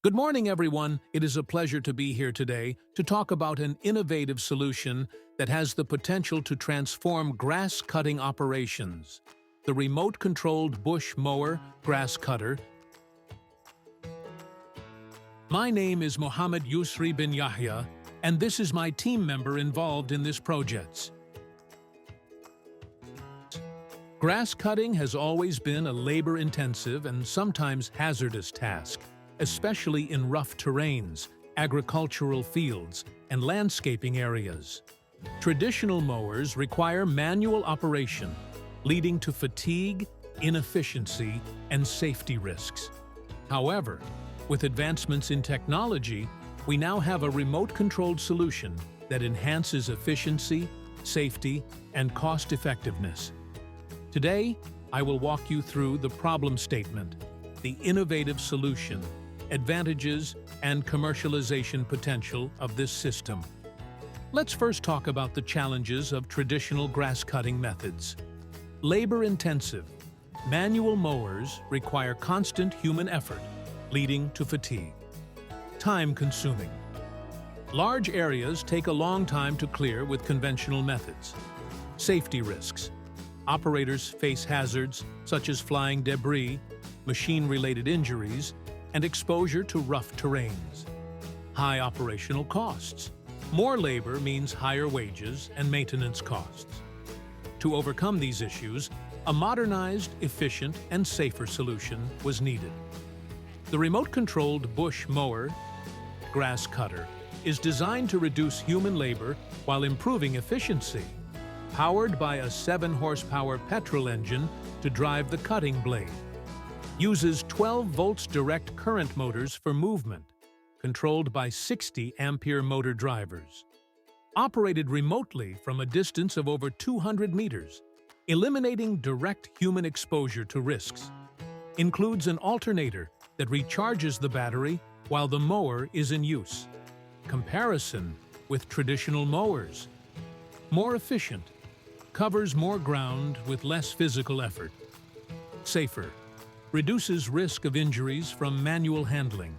Good morning, everyone. It is a pleasure to be here today to talk about an innovative solution that has the potential to transform grass-cutting operations. The remote-controlled bush mower grass cutter. My name is Mohammed Yusri bin Yahya, and this is my team member involved in this project. Grass cutting has always been a labor-intensive and sometimes hazardous task, especially in rough terrains, agricultural fields, and landscaping areas. Traditional mowers require manual operation, leading to fatigue, inefficiency, and safety risks. However, with advancements in technology, we now have a remote-controlled solution that enhances efficiency, safety, and cost-effectiveness. Today, I will walk you through the problem statement, the innovative solution, advantages, and commercialization potential of this system. Let's first talk about the challenges of traditional grass-cutting methods. Labor-intensive, manual mowers require constant human effort, leading to fatigue. Time-consuming. Large areas take a long time to clear with conventional methods. Safety risks. Operators face hazards such as flying debris, machine-related injuries, and exposure to rough terrains. High operational costs. More labor means higher wages and maintenance costs. To overcome these issues, a modernized, efficient, and safer solution was needed. The remote-controlled bush mower grass cutter is designed to reduce human labor while improving efficiency. Powered by a 7-horsepower petrol engine to drive the cutting blade. Uses 12 volts direct current motors for movement, controlled by 60-ampere motor drivers. Operated remotely from a distance of over 200 meters, eliminating direct human exposure to risks. Includes an alternator that recharges the battery while the mower is in use. Comparison with traditional mowers. More efficient. Covers more ground with less physical effort. Safer. Reduces risk of injuries from manual handling.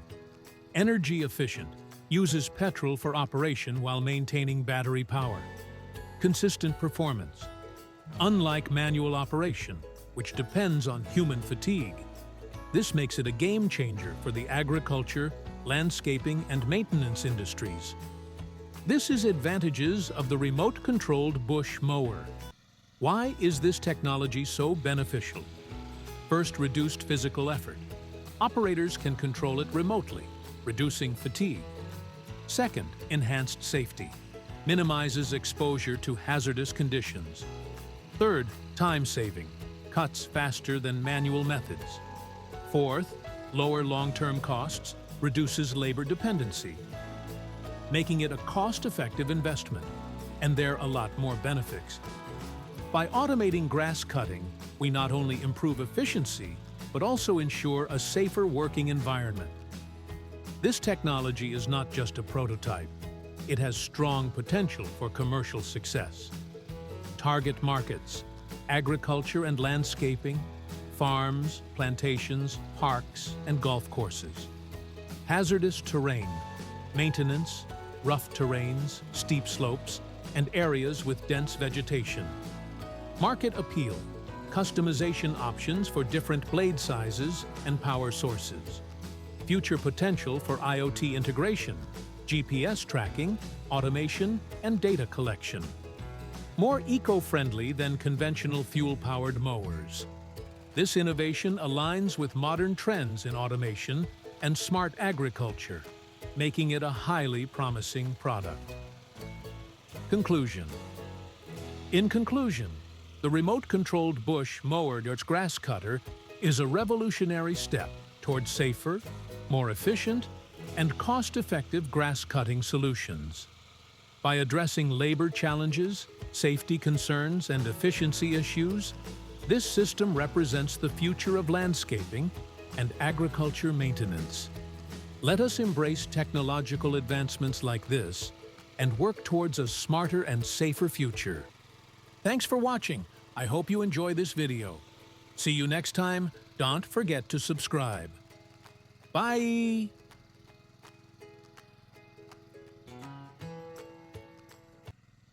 Energy efficient. Uses petrol for operation while maintaining battery power. Consistent performance. Unlike manual operation, which depends on human fatigue, this makes it a game changer for the agriculture, landscaping, and maintenance industries. This is advantages of the remote-controlled bush mower. Why is this technology so beneficial? First, reduced physical effort. Operators can control it remotely, reducing fatigue. Second, enhanced safety. Minimizes exposure to hazardous conditions. Third, time saving. Cuts faster than manual methods. Fourth, lower long-term costs, reduces labor dependency, making it a cost-effective investment. And there are a lot more benefits. By automating grass cutting, we not only improve efficiency, but also ensure a safer working environment. This technology is not just a prototype. It has strong potential for commercial success. Target markets: agriculture and landscaping, farms, plantations, parks, and golf courses. Hazardous terrain, maintenance, rough terrains, steep slopes, and areas with dense vegetation. Market appeal, customization options for different blade sizes and power sources. Future potential for IoT integration, GPS tracking, automation, and data collection. More eco-friendly than conventional fuel-powered mowers. This innovation aligns with modern trends in automation and smart agriculture, making it a highly promising product. Conclusion. In conclusion, the remote-controlled bush mower grass cutter is a revolutionary step towards safer, more efficient, and cost-effective grass-cutting solutions. By addressing labor challenges, safety concerns, and efficiency issues, this system represents the future of landscaping and agriculture maintenance. Let us embrace technological advancements like this and work towards a smarter and safer future. Thanks for watching. I hope you enjoy this video. See you next time. Don't forget to subscribe. Bye!